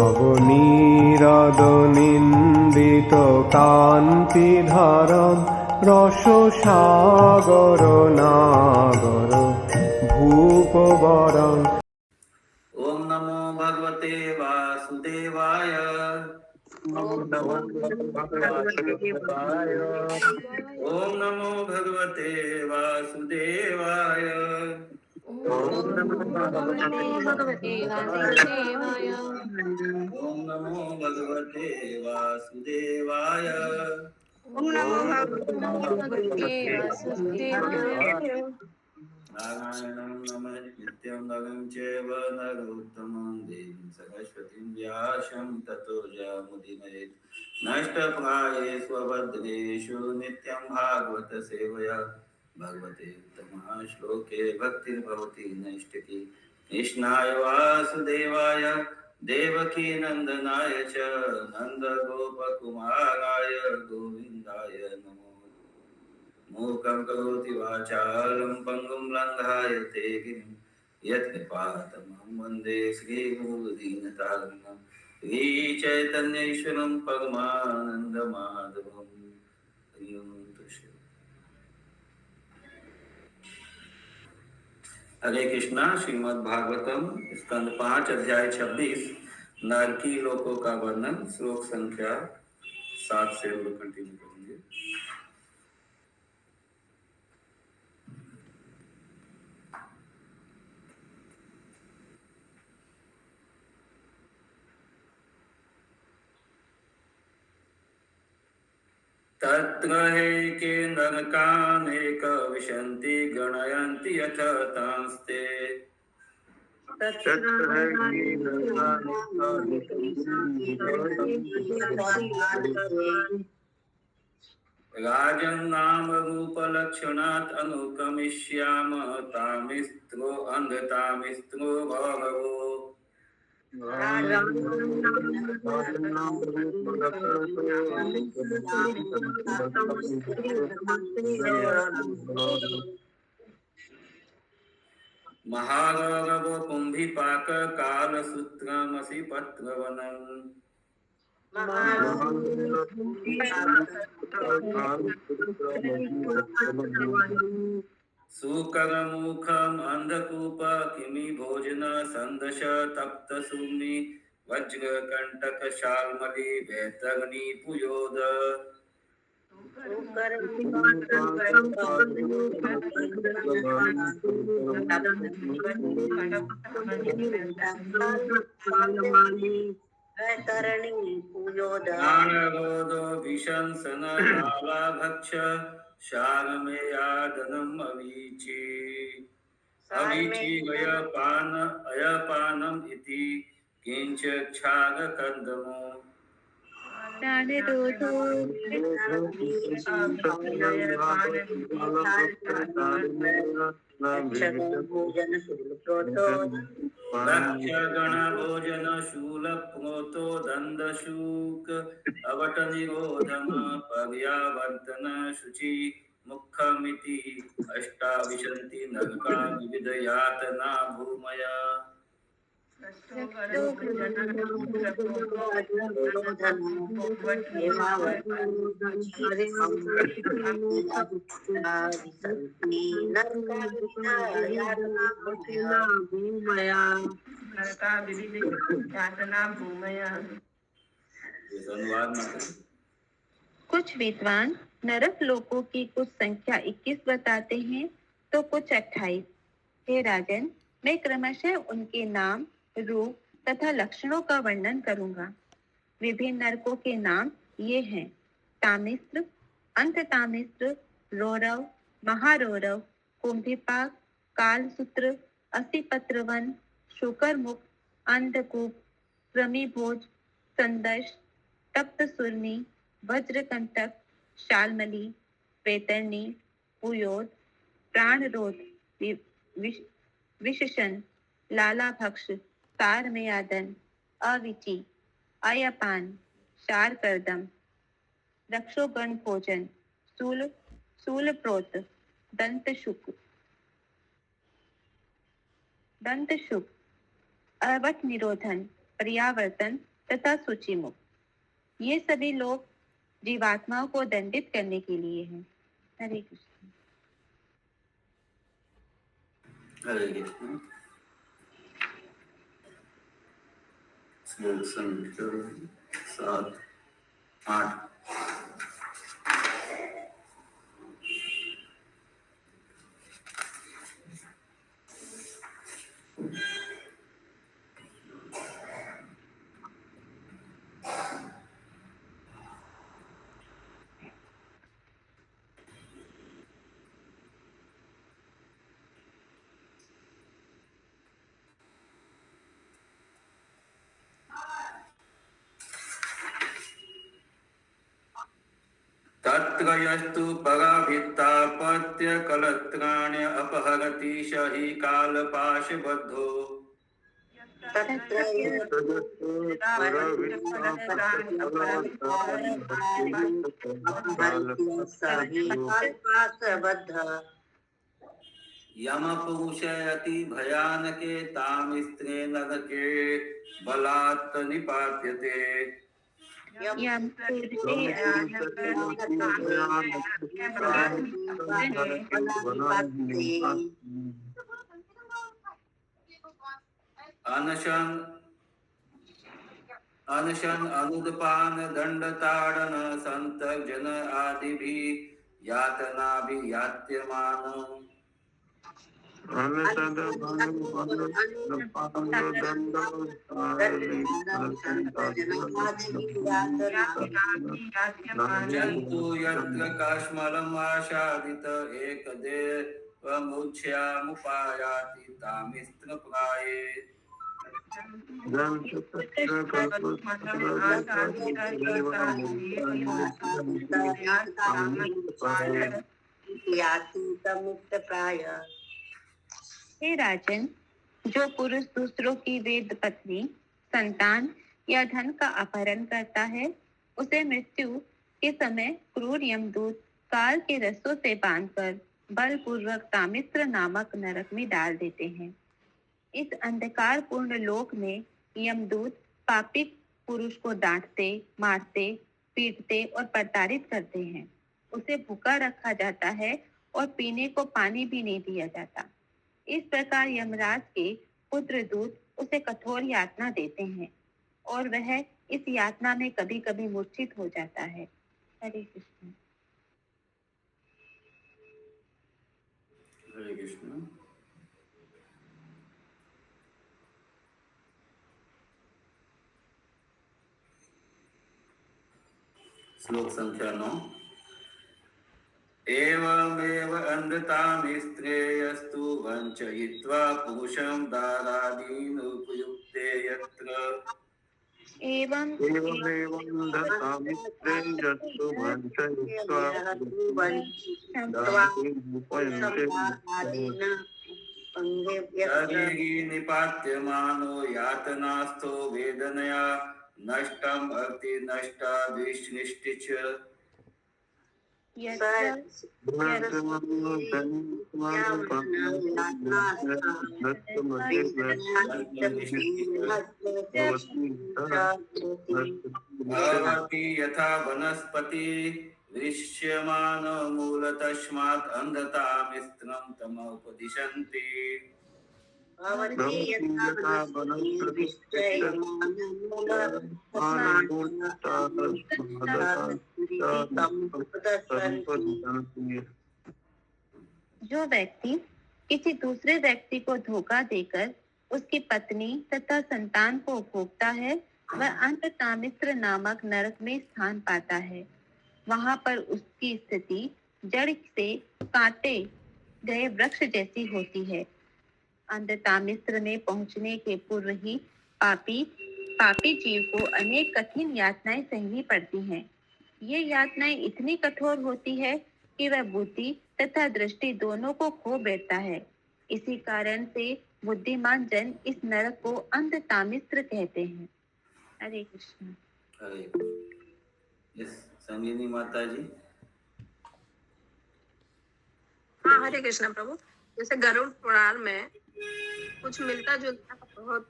নবনীরদনিন্দিত কান্তিধারম রসসাগর নাগর ভূপবরং। ओम नमो भगवते वासुदेवाय। ओम नमो भगवते वासुदेवाय। ओम नमो भगवते वासुदेवाय। ओम नमो भगवते वासुदेवाय। ओम नमो भगवते वासुदेवाय। नारायणं नमस्कृत्यं नरं चैव नरोत्तमं देवीं सरस्वतीं व्यासं ततो जयमुदीरयेत्। नष्टप्रायेष्वभद्रेषु नित्यं भागवत सेवया भगवते उत्तमः श्लोके भक्तिर्भवति नैष्टिकी। कृष्णाय वासुदेवाय देवकी नन्दनाय च नन्दगोपकुमाराय गोविन्दाय नमो। मूकं करोति वाचालं पङ्गुं लङ्घयते गिरिं यत्कृपातमहं वन्दे श्रीगुरुदीनतारिणं। श्रीचैतन्येश्वरं परमानन्दमाधवं। हरि ओम तत्सत्। हरे कृष्णा। श्रीमद् भागवतम स्कंद 5 अध्याय 26 नरकी लोकों का वर्णन, श्लोक संख्या 7 से हम लोग कंटिन्यू करेंगे। तत्र के नरकानेक विशन्ति गणयन्ति यथ तांस्ते। राजन्नाम रूपलक्षणात् अनुक्रमिष्याम तामिस्त्रो अन्धतामिस्त्रो भगवो। महारव कुंभिपाक कालसूत्रमसि पत्रवनम्। सुकरमुखम अंधकूप किमि भोजन संदश तप्त सूनि वज्रकंटक शाल्मली वैतरणी पुयोद। प्राणरोधो विशंसन लालाभक्ष शालमेयादनम् अवीची। अवीची अयपानम् इति किंच क्षारकर्दमो। प्राणरोधो भक्षगण भोजन शूल प्रोतो दंडशूक अवट निरोधम पर्यावर्तन शुचि मुखमिति अष्टाविशन्ति नरका विविध यातना भूमया। कुछ विद्वान नरक लोकों की कुछ संख्या 21 बताते हैं तो कुछ 28। हे राजन, मैं क्रमशः उनके नाम, रूप तथा लक्षणों का वर्णन करूंगा। विभिन्न नरकों के नाम ये हैं: तामिस्त्र, अंततामिस्त्र, रौरव, महारौरव, कुंभिपाक, कालसूत्र, असिपत्रवन, शुकरमुख, अंधकूप, कृमिभोज, संदश, तप्त सुरनी, वज्रकंटक, शालमली, वैतरणी, पुयोद, प्राणरोध, विशेषण, लालाभक्ष, तारमेयादन, अविची, अयपान, शारकर्दम, रक्षोगण भोजन, शूलप्रोत, दंतशुक, अवट निरोधन, पर्यावर्तन, तथा सूची मुक्त। ये सभी लोग जीवात्माओं को दंडित करने के लिए हैं। हरे कृष्ण। हरे कृष्ण। श्लोक संख्या 7, 8। तत्र यस्तु पराभित्तापत्य कलत्राण्य अपहरति स हि कालपाशबद्धो यमपुरुषयति भयानके तां स्त्रे नरके बलात् निपात्यते। यम अनशन अनुदपान दंडताड़न संतर्जन आदिभिः यातनाभियात्यमान जन्तु यत्र काश्मलम् आशादित एकदेवमुच्यमुपायाति तामिस्त्रप्राये हे राजन, जो पुरुष दूसरों की वेद पत्नी, संतान या धन का अपहरण करता है, उसे मृत्यु के समय क्रूर यमदूत काल के रस्सों से बांधकर बलपूर्वक तामिस्त्र नामक नरक में डाल देते हैं। इस अंधकारपूर्ण लोक में यमदूत पापी पुरुष को डांटते, मारते, पीटते और प्रताड़ित करते हैं। उसे भूखा रखा जाता है और पीने को पानी भी नहीं दिया जाता। इस प्रकार यमराज के पुत्र दूत उसे कठोर यातना देते हैं और वह इस यातना में कभी-कभी मूर्छित हो जाता है। हरे कृष्ण। हरे कृष्ण। श्लोक संख्या 9। एवमेव अन्धतां स्त्रेयस्तु वञ्चयित्वा पुरुषं दारादीन् उपयुक्ते यत्र शरीरी निपात्यमानो यातनास्थो वेदनया नष्टम् अर्ति नष्टाभिष्निष्टि च भवति यथा वनस्पति दृश्यमान मूल तस्मात् अंधतामिस्त्रं तमोपदिशन्ति। जो व्यक्ति किसी दूसरे व्यक्ति को धोखा देकर उसकी पत्नी तथा संतान को भोगता है, वह अंधतामिस्त्र नामक नरक में स्थान पाता है। वहां पर उसकी स्थिति जड़ से काटे गए वृक्ष जैसी होती है। अंधतामिस्त्र में पहुंचने के पूर्व ही पापी जीव को अनेक कठिन यातनाएं सहनी पड़ती हैं। ये यातनाएं इतनी कठोर होती है कि वह बुद्धि तथा दृष्टि दोनों को खो बैठता है। इसी कारण से बुद्धिमान जन इस नरक को अंधतामिस्त्र कहते हैं। हरे कृष्ण। हरे यस संगिनी माता जी। हाँ, हरे कृष्ण प्रभु। जैसे गरुड़ पुराण में कुछ मिलता जुलता बहुत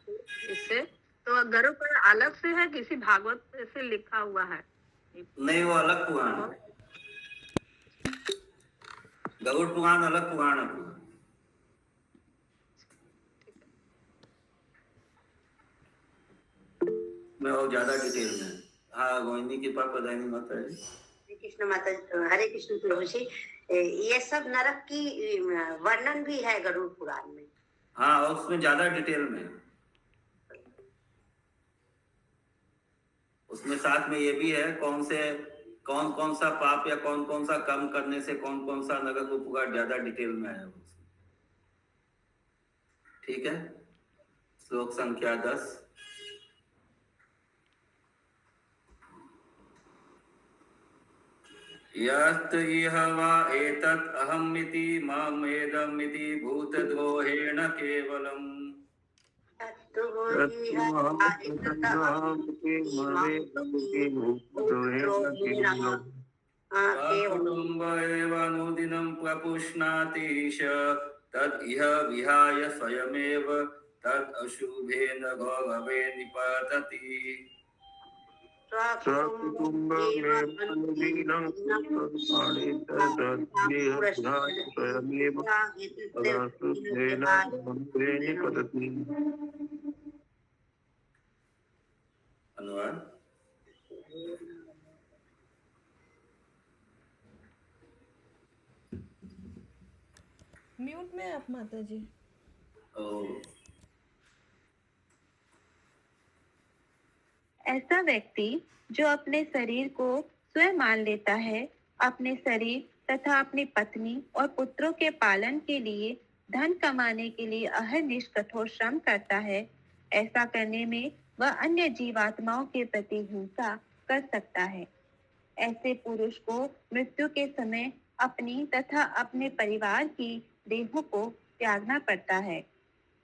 इससे तो गरुड़ पुराण अलग से है, किसी भागवत से लिखा हुआ है? नहीं, वो अलग पुराण है। गरुड़ पुराण अलग पुराण है पूरा। मैं और ज्यादा डिटेल में। हाँ, गोविंदी कृपा प्रदायनी माता जी। हरे कृष्ण माता, हरे कृष्ण प्रभु जी। ये सब नरक की वर्णन भी है गरुड़ पुराण में। हाँ, और उसमें ज्यादा डिटेल में। उसमें साथ में ये भी है कौन कौन सा पाप या कौन कौन सा कर्म करने से कौन कौन सा नरक को पूरा ज्यादा डिटेल में है उसमें। ठीक है, श्लोक संख्या 10। यत् इह वा एतत् अहमिति मामेदमिति भूतद्रोहेण केवलम्। कुटुम्ब एव अनुदिनं प्रपुष्णाति ईश तद् इह विहाय स्वयमेव तद् अशुभेन गौरवे निपतति। अनुवाद। म्यूट में आप माता जी। ऐसा व्यक्ति जो अपने शरीर को स्वयं मान लेता है, अपने शरीर तथा अपनी पत्नी और पुत्रों के पालन के लिए धन कमाने के लिए अहर्निश कठोर श्रम करता है, ऐसा करने में वह अन्य जीवात्माओं के प्रति हिंसा कर सकता है। ऐसे पुरुष को मृत्यु के समय अपनी तथा अपने परिवार की देहों को त्यागना पड़ता है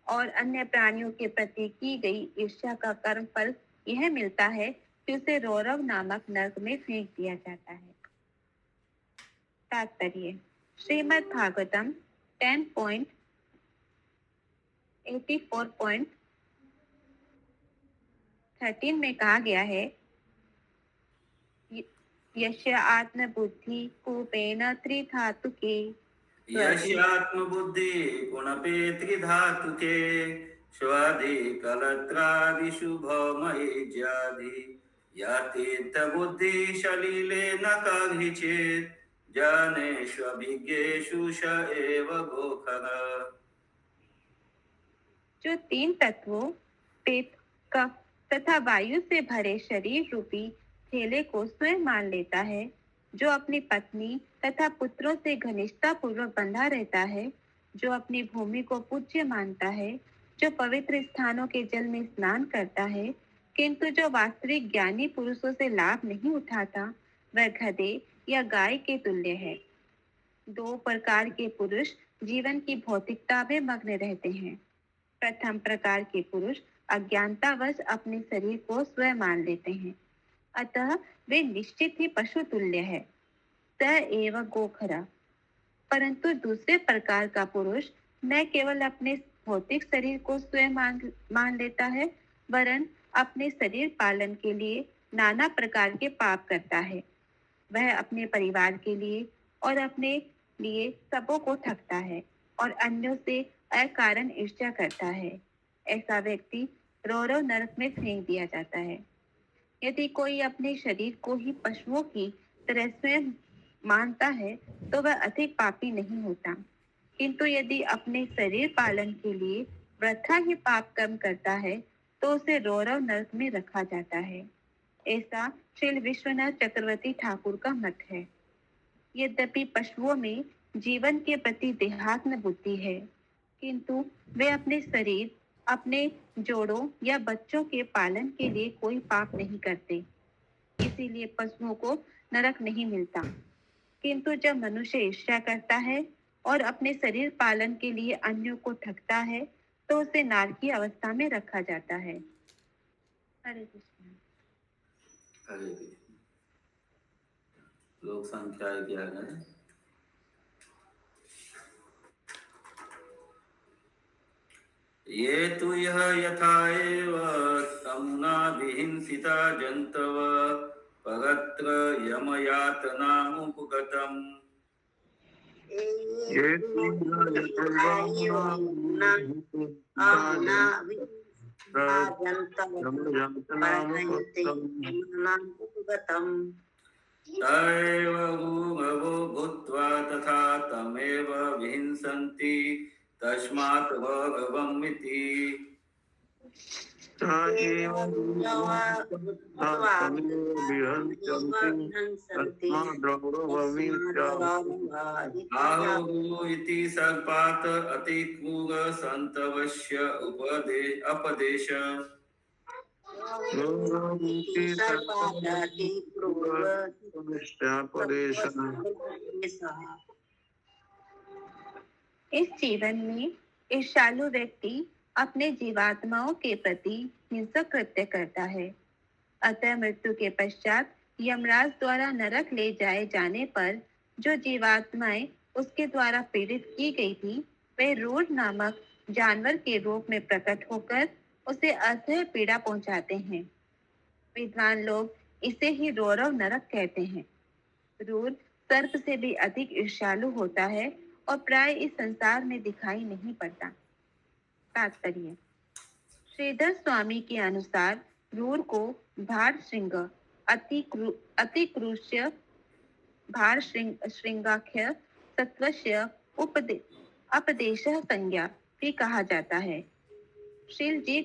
और अन्य प्राणियों के प्रति की गई ईर्ष्या का कर्म फल यह मिलता है कि उसे रौरव नामक नरक में फेंक दिया जाता है। तात्पर्य: श्रीमद् भागवतम 10.84.13 में कहा गया है, यस्य आत्मबुद्धि कूपेन त्रिधातुके यस्यात्मबुद्धि कुणपे त्रिधातुके स्वाधि कलत्रादिषु भौमहि ज्याधि यातीर्थबुद्धि सलिले न कर्हि चेत् जनेष्वभिज्ञेषु स एव गोखरः। जो 3 तत्वों पेट, कफ तथा वायु से भरे शरीर रूपी थैले को स्वयं मान लेता है, जो अपनी पत्नी तथा पुत्रों से घनिष्ठता पूर्वक बंधा रहता है, जो अपनी भूमि को पूज्य मानता है, जो पवित्र स्थानों के जल में स्नान करता है, किंतु जो वास्तविक ज्ञानी पुरुषों से लाभ नहीं उठाता, वह गधे या गाय के तुल्य है। 2 प्रकार के पुरुष जीवन की भौतिकता में मग्न रहते हैं। प्रथम प्रकार के पुरुष अज्ञानतावश अपने शरीर को स्वयं मान लेते हैं, अतः वे निश्चित ही पशु तुल्य है, स एव गोखरा। परंतु दूसरे प्रकार का पुरुष न केवल अपने भौतिक शरीर को स्वयं मान लेता है, वरन अपने शरीर पालन के लिए नाना प्रकार के पाप करता है। वह अपने परिवार के लिए और अपने लिए सबों को ठगता है और अन्यों से अकारण ईर्ष्या करता है। ऐसा व्यक्ति रौरव नरक में फेंक दिया जाता है। यदि कोई अपने शरीर को ही पशुओं की तरह स्वयं मानता है तो वह अधिक पापी नहीं होता, किंतु यदि अपने शरीर पालन के लिए वृथा ही पाप कर्म करता है तो उसे रौरव नरक में रखा जाता है। ऐसा श्री विश्वनाथ चक्रवर्ती ठाकुर का मत है। यद्यपि पशुओं में जीवन के प्रति देहात्म बुद्धि है, किंतु वे अपने शरीर, अपने जोड़ों या बच्चों के पालन के लिए कोई पाप नहीं करते, इसीलिए पशुओं को नरक नहीं मिलता। किंतु जब मनुष्य ईर्ष्या करता है और अपने शरीर पालन के लिए अन्यों को ठगता है तो उसे नारकी अवस्था में रखा जाता है। हरे कृष्ण। हरे कृष्ण। लोक संख्या 11। ये तु यः यथा एव तमुनाभिहिंसिता जन्तव परत्र यमयातनामुपगतम् ये तैव भूमवो भूत्वा तथा तमेव विहिंसन्ति तस्मात् भगवमिति आहुः इति सर्पात् अतिक्रूर सन्तवस्य अपदेश इस जीवन में ईर्ष्यालु व्यक्ति अपने जीवात्माओं के प्रति हिंसक कृत्य करता है। अतः मृत्यु के पश्चात यमराज द्वारा नरक ले जाए जाने पर जो जीवात्माएं उसके द्वारा पीड़ित की गई थी, वे रूढ़ नामक जानवर के रूप में प्रकट होकर उसे असह्य पीड़ा पहुंचाते हैं। विद्वान लोग इसे ही रौरव नरक कहते हैं। रूढ़ सर्प से भी अधिक ईर्ष्यालु होता है और प्राय इस संसार में दिखाई नहीं पड़ता। तात्पर्य: श्रीधर स्वामी के अनुसार रूढ़ को भार श्रृंग अतिकृष्य भार श्रृंगाख्य सत्वस्य अपदेशः संज्ञा भी कहा जाता है। श्री जील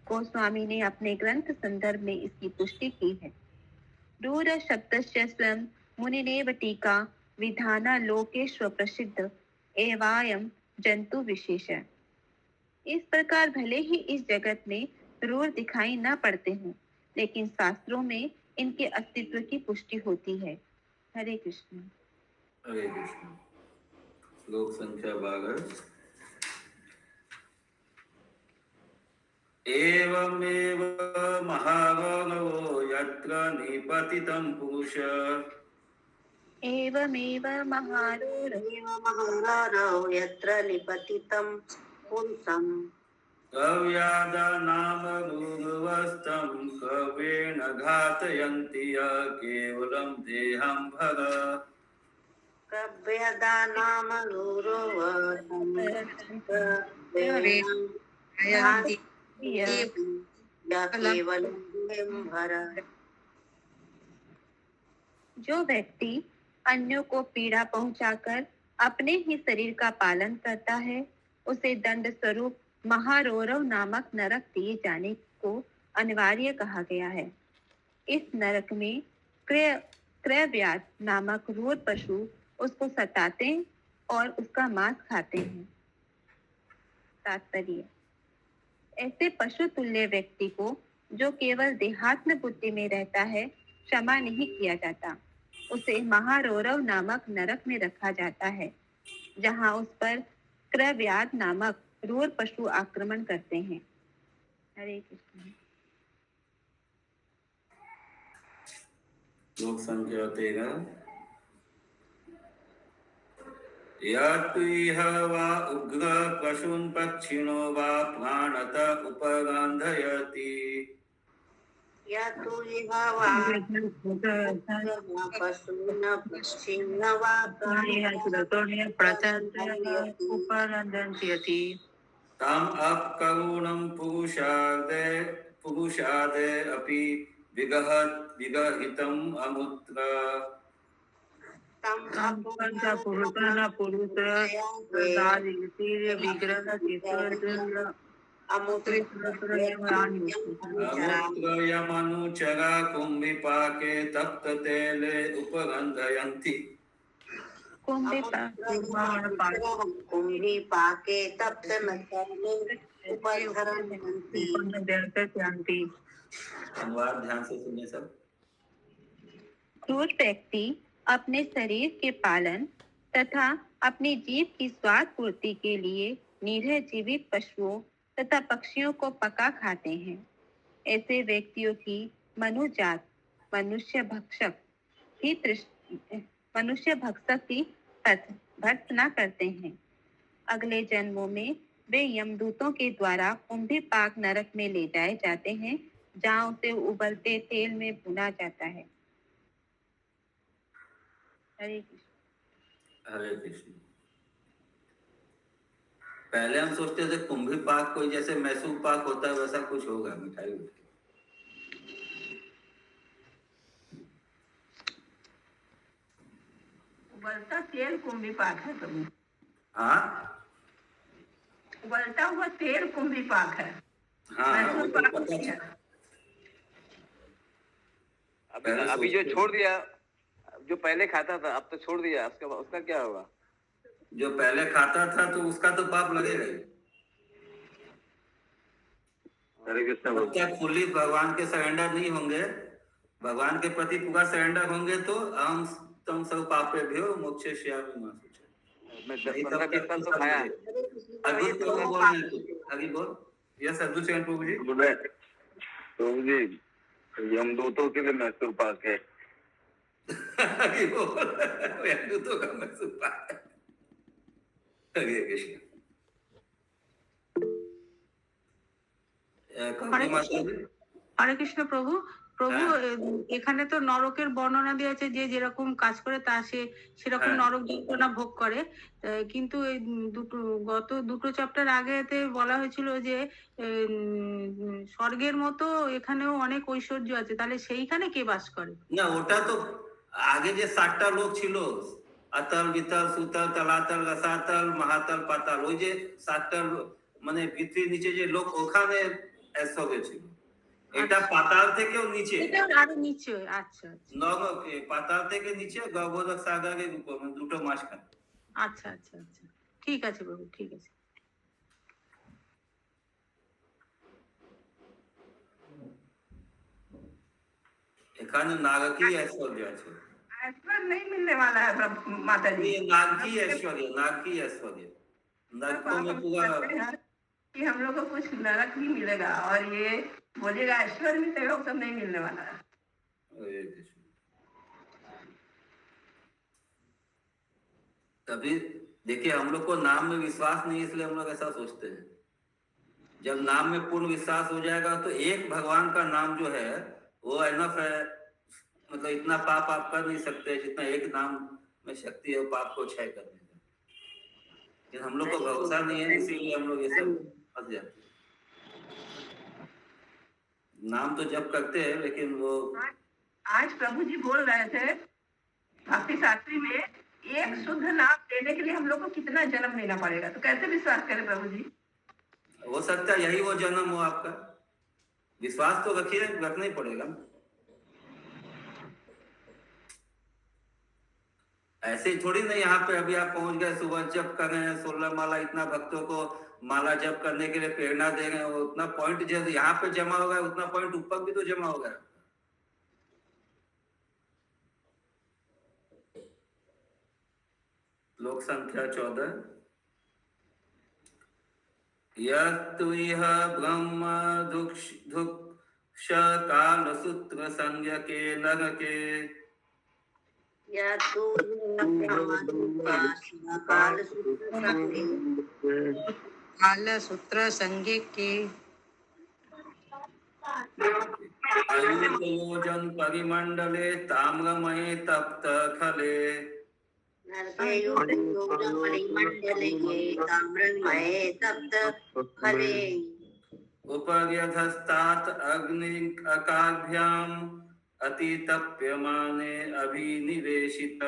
गोस्वामी ने अपने ग्रंथ संदर्भ में इसकी पुष्टि की है। रूढ़ शब्दस्य स्वयं मुनिनेव टीका विधाना लोकेश्व प्रसिद्ध एवायम जंतु विशेष। इस प्रकार भले ही इस जगत में रूढ़ दिखाई न पड़ते हों, लेकिन शास्त्रों में इनके अस्तित्व की पुष्टि होती है। हरे कृष्ण। हरे कृष्ण। श्लोक संख्या 12। एवमेव महाबाहो यत्र निपतितं पुरुष एवमेव महारो यत्र निपतितं पुरुषं कव्यादानाम गुरुवस्तं कवेन घातयन्ति केवलं देहं भग कव्यदानाम जो व्यक्ति अन्यों को पीड़ा पहुंचाकर अपने ही शरीर का पालन करता है, उसे दंड स्वरूप महारौरव नामक नरक दिए जाने को अनिवार्य कहा गया है। इस नरक में क्रयव्याध नामक रूढ़ पशु उसको सताते और उसका मांस खाते हैं। तात्पर्य: ऐसे पशु तुल्य व्यक्ति को, जो केवल देहात्म बुद्धि में रहता है, क्षमा नहीं किया जाता। उसे महारौरव नामक नरक में रखा जाता है, जहां उस पर क्रयव्याध नामक रूढ़ पशु आक्रमण करते हैं। हरे कृष्ण। श्लोक संख्या 13। यत्विह वा उग्र पशून् पक्षिणो वा प्राणतः उपगन्धयति या तु इह वा पशून् पक्षिण वा तम् अपकरुणं पुरुषादे अपि विगहितम् अमुत्र अमुत्रयमनुचरा कुम्भिपाके तप्ततैले उपगन्धयन्ति कुम्भिपाके तप्ततैले उपगन्धयन्ति। अनुवाद ध्यान से सुनिए सब। क्रूर व्यक्ति अपने शरीर के पालन तथा अपनी जीव की स्वाद पूर्ति के लिए निरीह जीवित पशुओं तथा पक्षियों को पका खाते हैं। ऐसे व्यक्तियों की मनुजात मनुष्य भक्षक की भर्त्सना करते हैं। अगले जन्मों में वे यमदूतों के द्वारा कुंभीपाक नरक में ले जाए जाते हैं, जहाँ उसे उबलते तेल में भुना जाता है। हरे कृष्ण। हरे कृष्ण। पहले हम सोचते थे कुंभी पाक कोई जैसे मैसूर पाक होता है वैसा कुछ होगा, मिठाई उठाई। उबलता तेल कुंभी पाक है प्रभु। हाँ उबलता हुआ तेल कुंभी पाक है, हाँ हाँ, वो मैसूर तो पाक पता नहीं है। था। अभी जो छोड़ दिया, जो पहले खाता था अब तो छोड़ दिया, उसका क्या होगा? जो पहले खाता था तो उसका तो पाप लगेगा ही। जब तक फुल्ली भगवान के सरेंडर नहीं होंगे, भगवान के प्रति पूरा सरेंडर होंगे तो हम तुम सब पापे भी हो मोक्षे श्यामी मां सोचे। मैं 10-15-20 साल तो खाया। अद्भुत प्रभु बोल रहे हैं तू, आगे बोल। यस अद्भुत चरण प्रभु जी। प्रभु जी, यमदूतों के लिए मैसूर पाक है। आगे बोल, यमदूतों का मैसूर पाक है। हरे कृष्ण। হরে কৃষ্ণ প্রভু। প্রভু এখানে তো নরকের বর্ণনা দেওয়া আছে যে যেরকম কাজ করে তা সেরকম নরক যন্ত্রণা ভোগ করে, কিন্তু এই গত দুটো চ্যাপ্টার আগেতে বলা হয়েছিল যে স্বর্গের মতো এখানেও অনেক ঐশ্বর্য আছে, তাহলে সেইখানে কে বাস করে? না, ওটা তো আগে যে 7টা লোক ছিল, আতল বিতল সুতল তলাতল রসাতল মহাতল পাতাল, ওই যে 7টা মানে পৃথিবীর নিচে যে লোক ওখানে ঐশ্বর্য ছিল। এটা পাতাল থেকেও নিচে, এটা আরো নিচে। আচ্ছা নরকে পাতাল থেকে নিচে গর্ভোদক সাগরের উপর, মানে দুটো মাঝখানে। আচ্ছা আচ্ছা আচ্ছা, ঠিক আছে প্রভু, ঠিক আছে। এখানে নারকী ঐশ্বর্য আছে। ऐश्वर्य नहीं मिलने वाला है माता जी। ये नारकी ऐश्वर्य, नारकी ऐश्वर्य, नरकों में पूरा कि हम लोग को कुछ नरक ही मिलेगा और ये बोलिएगा ऐश्वर्य मिलेगा, वो सब नहीं मिलने वाला है। तभी देखिए हम लोग को नाम में विश्वास नहीं, इसलिए हम लोग ऐसा सोचते हैं। जब नाम में पूर्ण विश्वास हो जाएगा तो एक भगवान का नाम जो है वो एनफ है, मतलब इतना पाप आप कर नहीं सकते जितना एक नाम में शक्ति है पाप को क्षय करने का। लेकिन हम लोग को भरोसा नहीं है, इसीलिए हम लोग ये सब फंस जाते हैं। नाम तो जब करते हैं लेकिन वो आज प्रभु जी बोल रहे थे भक्ति शास्त्री में, एक शुद्ध नाम लेने के लिए हम लोग को कितना जन्म लेना पड़ेगा, तो कैसे विश्वास करें प्रभु जी? हो सकता है यही वो जन्म हो आपका। विश्वास तो रखिए, रखना ही पड़ेगा। ऐसे ही थोड़ी नहीं यहाँ पे अभी आप पहुंच गए, सुबह जप कर रहे हैं 16 माला, इतना भक्तों को माला जप करने के लिए प्रेरणा दे रहे हैं, उतना पॉइंट जैसे यहाँ पे जमा होगा उतना पॉइंट ऊपर भी तो जमा होगा। लोक संख्या 14। यह ब्रह्म दुक्ष काल सूत्र संज्ञ के नर के काल सूत्र संज्ञ के आयुर्योजन परिमंडले ताम्रमये तप्त खले उपर्यधस्तात् अग्नि अकाभ्याम अतितप्यमाने अभिनिवेशित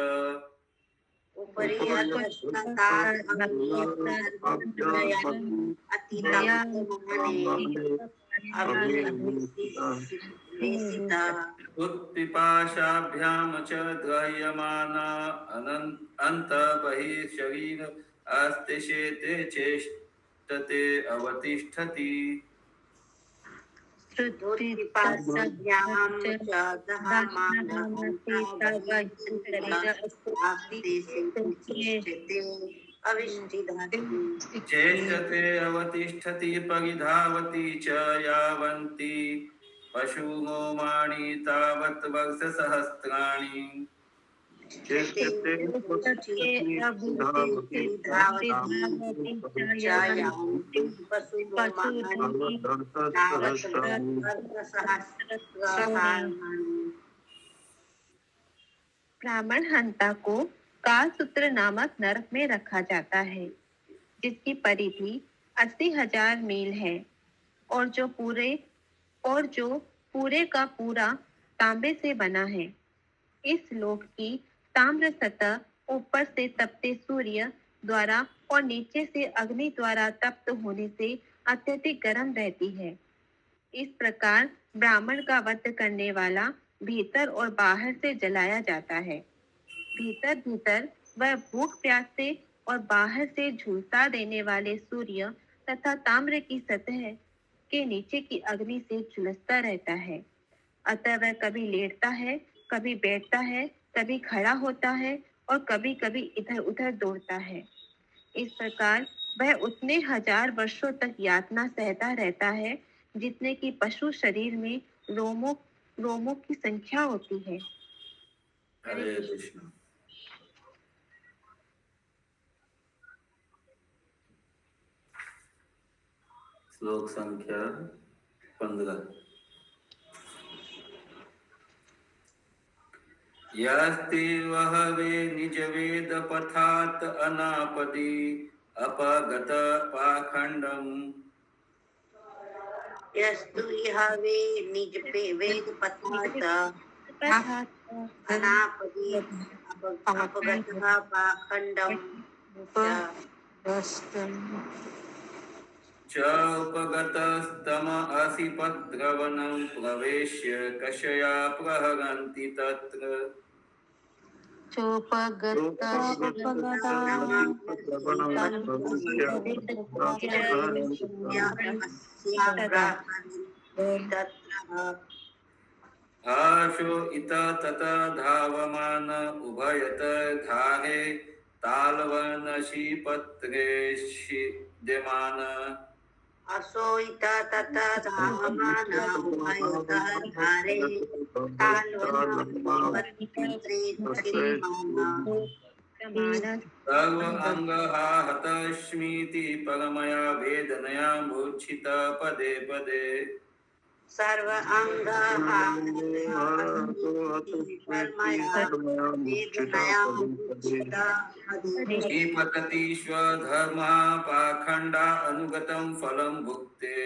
उत्पिपाशाभ्याम च द्रह्यमाना अंत बहिः शरीर अस्तिशेते चेष्टते अवतिष्ठति चेष्टते अवतिष्ठति परिधावति च यावन्ति पशुमोमाणि तावत् वर्षसहस्राणि ब्राह्मण हंता को कालसूत्र नामक नरक में रखा जाता है, जिसकी परिधि 80,000 मील है और जो पूरे का पूरा तांबे से बना है। इस लोक की ताम्र सतह ऊपर से तपते सूर्य द्वारा और नीचे से अग्नि द्वारा तप्त होने से अत्यधिक गर्म रहती है। इस प्रकार ब्राह्मण का वध करने वाला भीतर और बाहर से जलाया जाता है। भीतर वह भूख प्यास से और बाहर से झुलसा देने वाले सूर्य तथा ताम्र की सतह के नीचे की अग्नि से झुलसता रहता है। अतः वह कभी लेटता है, कभी बैठता है, कभी खड़ा होता है और कभी कभी इधर उधर दौड़ता है। इस प्रकार वह उतने 1000 वर्षों तक यातना सहता रहता है जितने कि पशु शरीर में रोमों की संख्या होती है। हरे कृष्ण। श्लोक संख्या 15। यस्ति वहवे निज वेद पथात अनापदि अपगत पाखंडम यस्तु यहवे निज वेद पथात अनापदि अपगतः पाखंडम च उपगतस्तम असिपद्रवनं प्रवेश्य कषया प्रहरन्ति तत्र आशो इत तत धावमान उभयत धारे तालवनशिपत्रेष्यमान असोइता तथा धावमान उभयतः धारे सर्व अंगहाहतस्मीति परमया वेदनया मूर्छित पदे पदे सर्व पतति स्वधर्मा पाखंडा अनुगतं फलं भुक्ते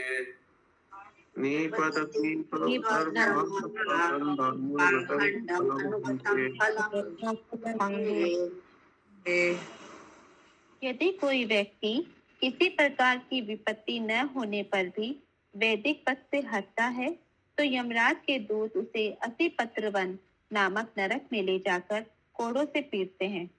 यदि कोई व्यक्ति किसी प्रकार की विपत्ति न होने पर भी वैदिक पथ से हटता है तो यमराज के दूत उसे असिपत्रवन नामक नरक में ले जाकर कोड़ों से पीटते हैं।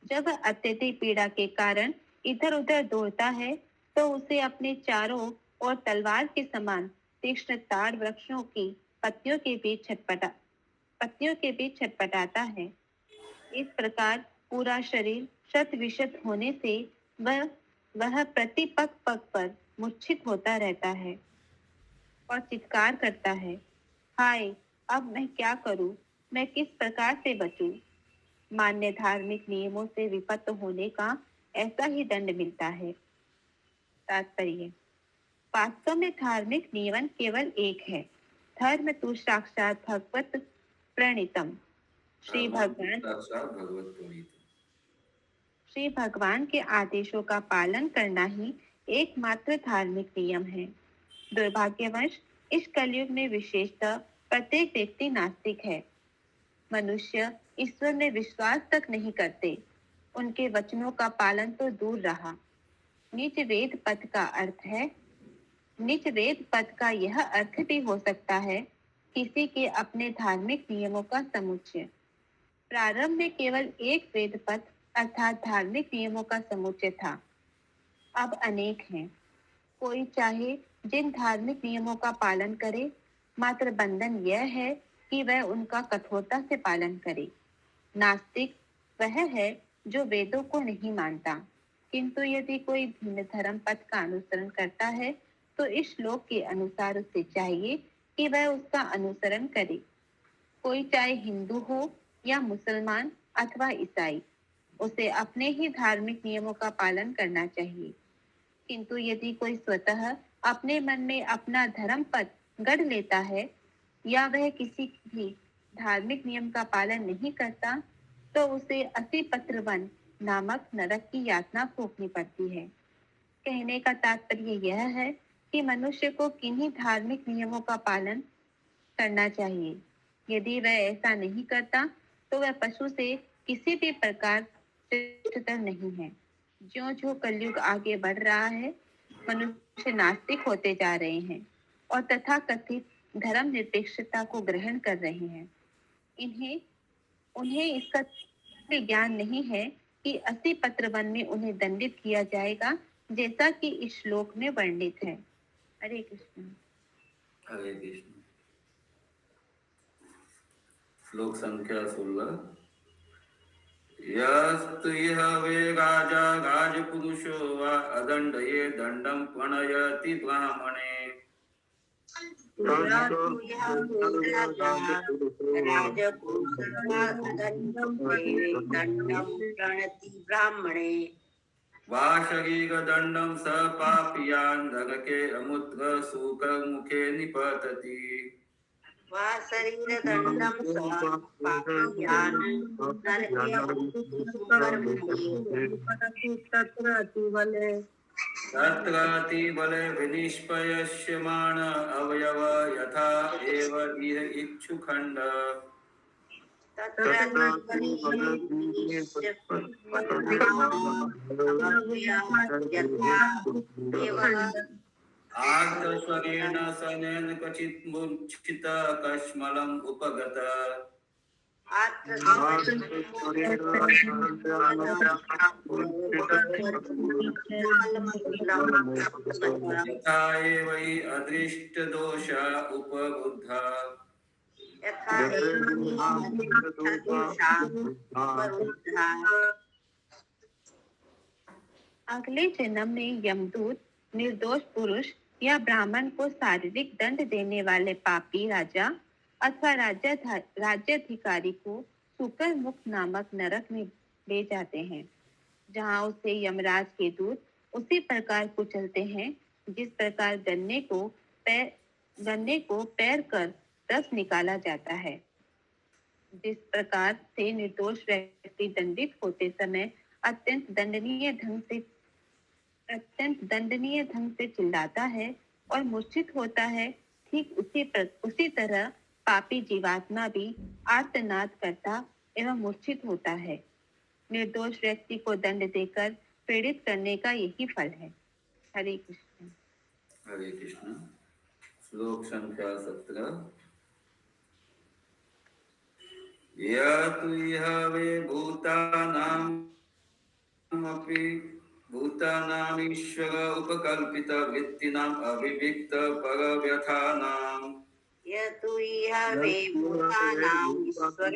जब वह अत्यधिक पीड़ा के कारण इधर उधर दौड़ता है तो उसे अपने चारों और तलवार के समान तीक्ष्ण ताड़ वृक्षों की पत्तियों के बीच छटपटाता है। इस प्रकार पूरा शरीर शत विशत होने से वह प्रति पग पर मूर्छित होता रहता है और चित्कार करता है, हाय, अब मैं क्या करूं? मैं किस प्रकार से बचूं? मान्य धार्मिक नियमों से विपत्त होने का ऐसा ही दंड मिलता है। तात्पर्य: वास्तव में धार्मिक नियमन केवल एक है, धर्म तो साक्षात भगवत प्रणीतम। श्री भगवान के आदेशों का पालन करना ही एकमात्र धार्मिक नियम है। दुर्भाग्यवश इस कलयुग में विशेषतः प्रत्येक व्यक्ति नास्तिक है। मनुष्य ईश्वर में विश्वास तक नहीं करते, उनके वचनों का पालन तो दूर रहा। निज वेद पद का यह अर्थ भी हो सकता है किसी के अपने धार्मिक नियमों का समुच्चय। प्रारंभ में केवल एक वेद पद अर्थात धार्मिक नियमों का समुच्चय था, अब अनेक हैं। कोई चाहे जिन धार्मिक नियमों का पालन करे, मात्र बंधन यह है कि वह उनका कठोरता से पालन करे। नास्तिक वह है जो वेदों को नहीं मानता, किंतु यदि कोई भिन्न धर्म पथ का अनुसरण करता है तो इस श्लोक के अनुसार उसे चाहिए कि वह उसका अनुसरण करे। कोई चाहे हिंदू हो या मुसलमान अथवा ईसाई, उसे अपने ही धार्मिक नियमों का पालन करना चाहिए। किंतु यदि कोई स्वतः अपने मन में अपना धर्म पद गढ़ लेता है या वह किसी भी धार्मिक नियम का पालन नहीं करता, तो उसे असिपत्र वन नामक नरक की यातना भोगनी पड़ती है। कहने का तात्पर्य यह है कि मनुष्य को किन्हीं धार्मिक नियमों का पालन करना चाहिए। यदि वह ऐसा नहीं करता तो वह पशु से किसी भी प्रकार श्रेष्ठतर नहीं है। ज्यों-ज्यों कलयुग आगे बढ़ रहा है, मनुष्य नास्तिक होते जा रहे हैं और तथाकथित धर्म निरपेक्षता को ग्रहण कर रहे हैं। उन्हें इसका ज्ञान नहीं है कि 80 पत्र वन में उन्हें दंडित किया जाएगा, जैसा कि इस श्लोक में वर्णित है। हरे कृष्ण। हरे कृष्ण। श्लोक संख्या 16। यस्तु इह वे राजा राजपुरुषो वा अदण्डये दण्डं प्रणयति ब्राह्मणे ब्राह्मणे वा शरीरदण्डं स पापीयान् नरके अमुत्र सुकर्मुखे निपतति। वा शरीरदण्डं स पापीयान् नरके तत्र अतिबले विनिष्पयस्यमाण अवयव यथा एव इह इक्षुखण्ड आर्तस्वरेण सनेन क्वचित् मूर्छित कश्मलम् उपगत यथा एव हि अदृष्टदोष उपबुद्धा अगले जन्म में यमदूत निर्दोष पुरुष या ब्राह्मण को शारीरिक दंड देने वाले पापी राजा अथवा राज्याधिकारी को सुकर मुख नामक नरक में ले जाते हैं, जहां उसे यमराज के दूत उसी प्रकार कुचलते हैं जिस प्रकार गन्ने को पैर कर रस निकाला जाता है। जिस प्रकार से निर्दोष व्यक्ति दंडित होते समय अत्यंत दंडनीय ढंग से चिल्लाता है और मूर्छित होता है, ठीक उसी तरह पापी जीवात्मा भी आर्तनाद करता एवं मूर्छित होता है। निर्दोष व्यक्ति को दंड देकर पीड़ित करने का यही फल है। हरे कृष्ण। हरे कृष्ण। श्लोक संख्या 17। यतु इह वे भूतानामीश्वर उपकल्पित वृत्तिनाम् अभिव्यक्त परव्यथानाम् यतु इह वे भूतानाम् ईश्वर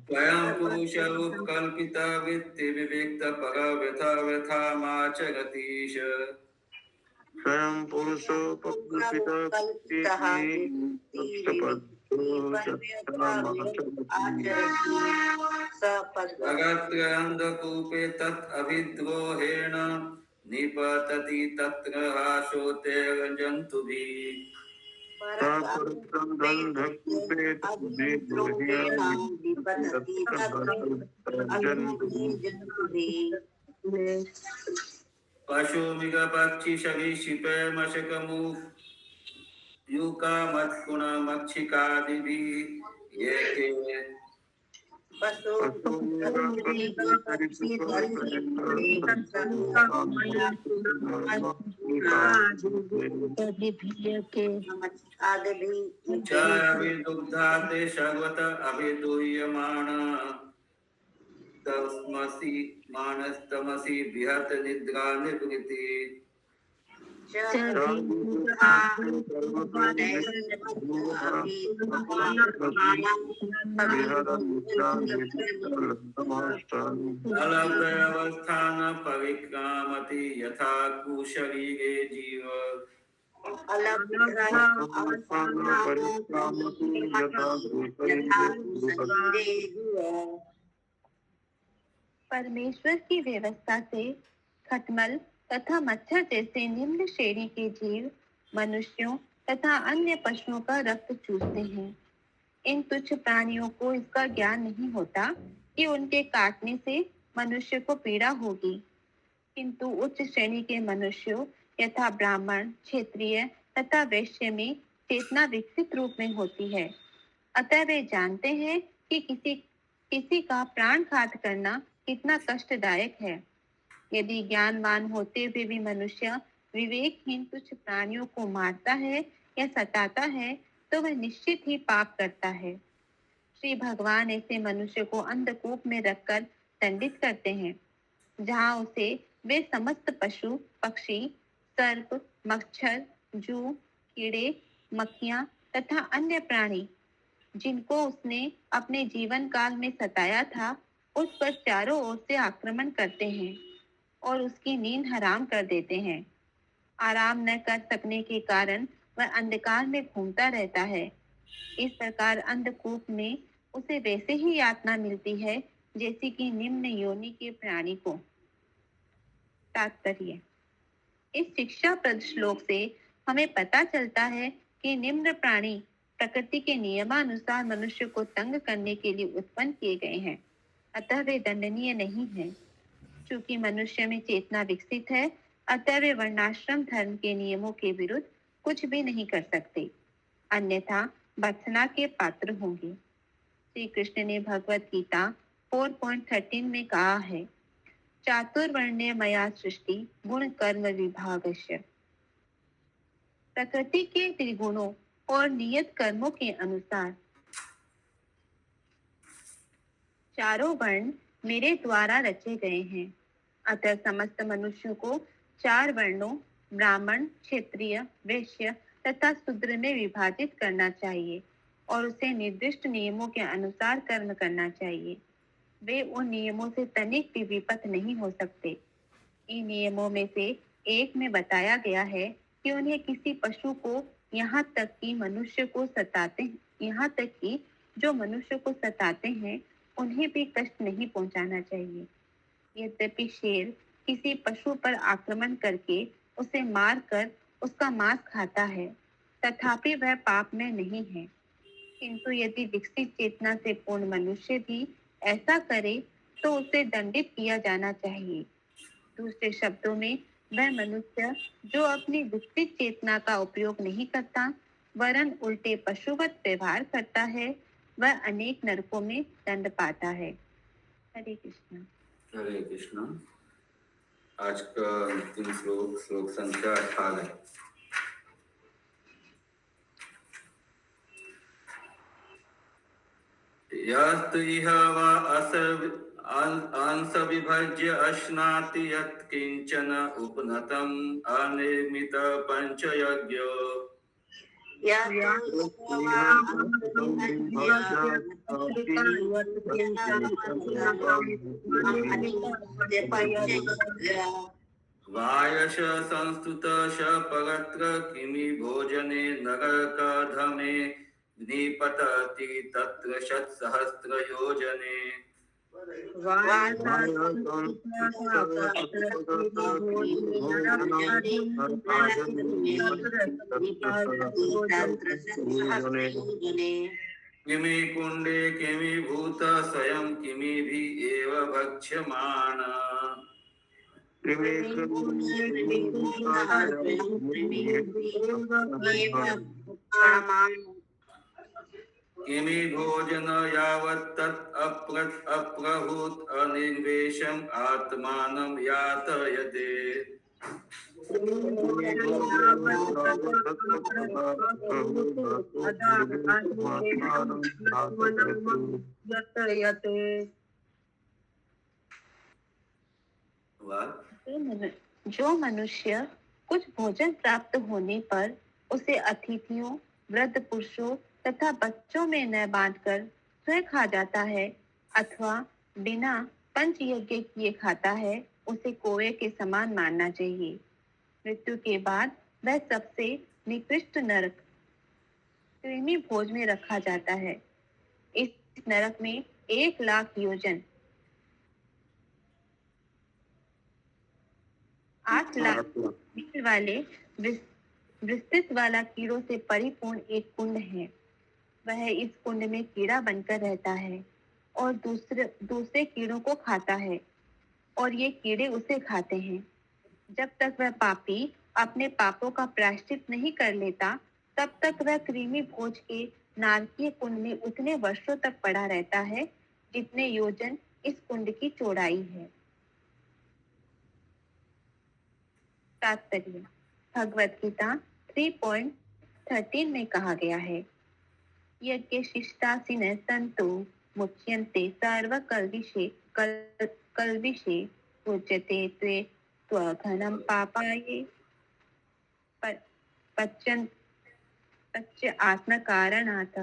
स्वयं पुरुष उपकल्पित वृत्ति विविक्त परव्यथामाचरतीश स्वयं पुरुषोपकल्पितः जगत्रयन्धकूपे तत् अभिद्रोहेण निपतति तत्र हासोतेर्जन्तुभिः पशुमिग पक्षी सरीसृपे मशकमु युका मत्कुण मक्षिकादिभिः ये के दुग्धा ते सर्वत अभिदूयमाण तमसि मानस्तमसि बिहत निद्रा निवृत्ति अलभ्यवस्थान परिक्रामति यथा कुशरीरे जीव परमेश्वर की व्यवस्था से खटमल तथा मच्छर जैसे निम्न श्रेणी के जीव मनुष्यों तथा अन्य पशुओं का रक्त चूसते हैं। इन तुच्छ प्राणियों को इसका ज्ञान नहीं होता कि उनके काटने से मनुष्य को पीड़ा होगी, किंतु उच्च श्रेणी के मनुष्यों यथा ब्राह्मण, क्षत्रिय तथा वैश्य में चेतना विकसित रूप में होती है। अतः वे जानते हैं कि किसी का प्राणघात करना कितना कष्टदायक है। यदि ज्ञानवान होते हुए भी मनुष्य विवेकहीन तुच्छ प्राणियों को मारता है या सताता है तो वह निश्चित ही पाप करता है। श्री भगवान ऐसे मनुष्य को अंधकूप में रखकर दंडित करते हैं, जहाँ उसे वे समस्त पशु, पक्षी, सर्प, मच्छर, जू, कीड़े, मक्खियाँ तथा अन्य प्राणी जिनको उसने अपने जीवन काल में सताया था उस पर चारों ओर से आक्रमण करते हैं और उसकी नींद हराम कर देते हैं। आराम न कर सकने के कारण वह अंधकार में घूमता रहता है। इस प्रकार अंधकूप में उसे वैसे ही यातना मिलती है जैसी कि निम्न योनि के प्राणी को। तात्पर्य: इस शिक्षाप्रद श्लोक से हमें पता चलता है कि निम्न प्राणी प्रकृति के नियमानुसार मनुष्य को तंग करने के लिए उत्पन्न किए गए हैं, अतः वे दंडनीय नहीं हैं। चूंकि मनुष्य में चेतना विकसित है, अतः वे वर्णाश्रम धर्म के नियमों के विरुद्ध कुछ भी नहीं कर सकते, अन्यथा भर्त्सना के पात्र होंगे। श्री कृष्ण ने भगवत गीता 4.13 में कहा है, चातुर्वर्ण्य मया सृष्टि गुण कर्म विभागस्य। प्रकृति के त्रिगुणों और नियत कर्मों के अनुसार चारों वर्ण मेरे द्वारा रचे गए हैं। अतः समस्त मनुष्यों को 4 वर्णों ब्राह्मण, क्षत्रिय, वैश्य तथा शूद्र में विभाजित करना चाहिए और उसे निर्दिष्ट नियमों के अनुसार कर्म करना चाहिए। वे उन नियमों से तनिक भी विपत नहीं हो सकते। इन नियमों में से एक में बताया गया है कि उन्हें किसी पशु को यहाँ तक कि जो मनुष्य को सताते हैं उन्हें भी कष्ट नहीं पहुंचाना चाहिए। यद्यपि शेर किसी पशु पर आक्रमण करके उसे मारकर उसका मांस खाता है, तथापि वह पाप में नहीं है। किंतु यदि विकसित चेतना से पूर्ण मनुष्य भी ऐसा करे तो उसे दंडित किया जाना चाहिए। दूसरे शब्दों में, वह मनुष्य जो अपनी विकसित चेतना का उपयोग नहीं करता वरन उल्टे पशुवत व्यवहार करता है, वह अनेक नरकों में दंड पाता है। हरे कृष्ण। हरे कृष्ण। आज का अंतिम श्लोक संख्या 18। यस्त इह वा अंश विभज्य अश्नाति यत् किंचन उपनतम् अनिर्मित पंचयज्ञ वायश संस्तुत परत्र किमि भोजने नरकाधमे निपतति तत्र शतसहस्र योजने। किमि कुंडे किमि भूत स्वयं किमि भी एव भक्ष्यमाण। किमि भोजन यावत् तत् अप्रहूत अनिर्वेशम् आत्मानं यातयते। जो मनुष्य कुछ भोजन प्राप्त होने पर उसे अतिथियों, वृद्ध पुरुषों तथा बच्चों में न बांटकर स्वयं खा जाता है अथवा बिना पंच यज्ञ किए खाता है, उसे कौवे के समान मानना चाहिए। मृत्यु के बाद वह सबसे निकृष्ट नरक कृमि भोज में रखा जाता है। इस नरक में 1,00,000 योजन 8,00,000 मील वाले विस्तृत वाला कीड़ों से परिपूर्ण एक कुंड है। वह इस कुंड में कीड़ा बनकर रहता है और दूसरे कीड़ों को खाता है और ये कीड़े उसे खाते हैं। जब तक वह पापी अपने पापों का प्रायश्चित नहीं कर लेता, तब तक वह कृमि भोज के नारकीय कुंड में उतने वर्षों तक पड़ा रहता है जितने योजन इस कुंड की चौड़ाई है। तात्पर्य: भगवत गीता 3.13 में कहा गया है, यज्ञ शिष्टासिन संतो मुच्यन्ते सर्व कल्विषे पूज्यते त्वे त्वघनं पापाये पच्य आत्मकारणात्।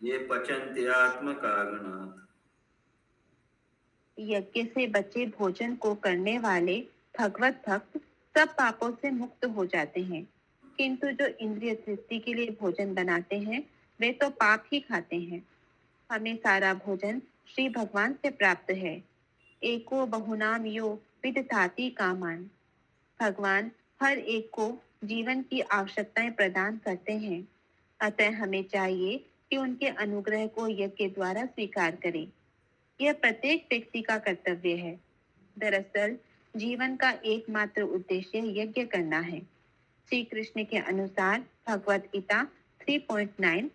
ये पचन्ति आत्मकारणात्। यज्ञ से बचे भोजन को करने वाले भगवत भक्त सब पापों से मुक्त हो जाते हैं, किंतु जो इंद्रिय तृप्ति के लिए भोजन बनाते हैं वे तो पाप ही खाते हैं। हमें सारा भोजन श्री भगवान से प्राप्त है। एको बहुनाम यो विदधाति कामान। भगवान हर एक को जीवन की आवश्यकताएं प्रदान करते हैं, अतः हमें चाहिए कि उनके अनुग्रह को यज्ञ द्वारा स्वीकार करें। यह प्रत्येक व्यक्ति का कर्तव्य है। दरअसल जीवन का एकमात्र उद्देश्य यज्ञ करना है। श्री कृष्ण के अनुसार भगवत गीता 3.9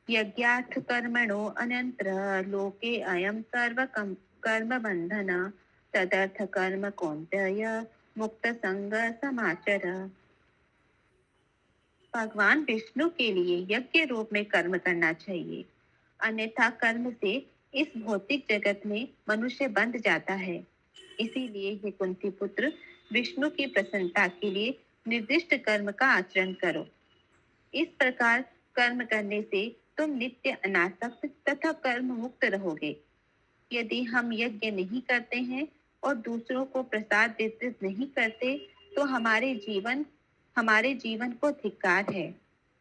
यज्ञार्थ कर्मणो अनंतर लोके अयं सर्व कर्म बंधन तदर्थ कर्म कौन्तेय मुक्त संग समाचर। भगवान विष्णु के लिए यज्ञ रूप में कर्म करना चाहिए, अन्यथा कर्म से इस भौतिक जगत में मनुष्य बंध जाता है। इसीलिए हे कुंती पुत्र, विष्णु की प्रसन्नता के लिए निर्दिष्ट कर्म का आचरण करो। इस प्रकार कर्म करने से तुम नित्य अनासक्त तथा कर्म मुक्त रहोगे। यदि हम यज्ञ नहीं करते हैं और दूसरों को प्रसाद वितरित नहीं करते तो हमारे जीवन को धिक्कार है।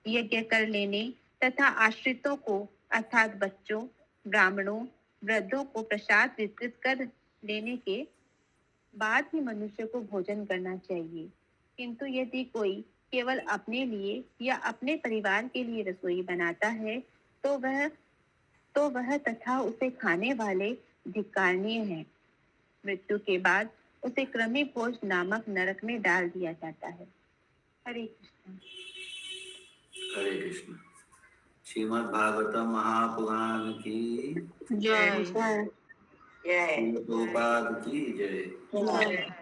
यज्ञ कर लेने तथा आश्रितों को अर्थात बच्चों, ब्राह्मणों, वृद्धों को प्रसाद वितरित कर लेने के बाद ही मनुष्य को भोजन करना चाहिए। किंतु यदि कोई केवल अपने लिए या अपने परिवार के लिए रसोई बनाता है तो वह तथा उसे खाने वाले धिक्कारणीय है। मृत्यु के बाद उसे कृमि भोज नामक नरक में डाल दिया जाता है। हरे कृष्ण। हरे कृष्ण। श्रीमद् भागवतम महापुराण की जय। जय प्रभुपाद की जय। जय।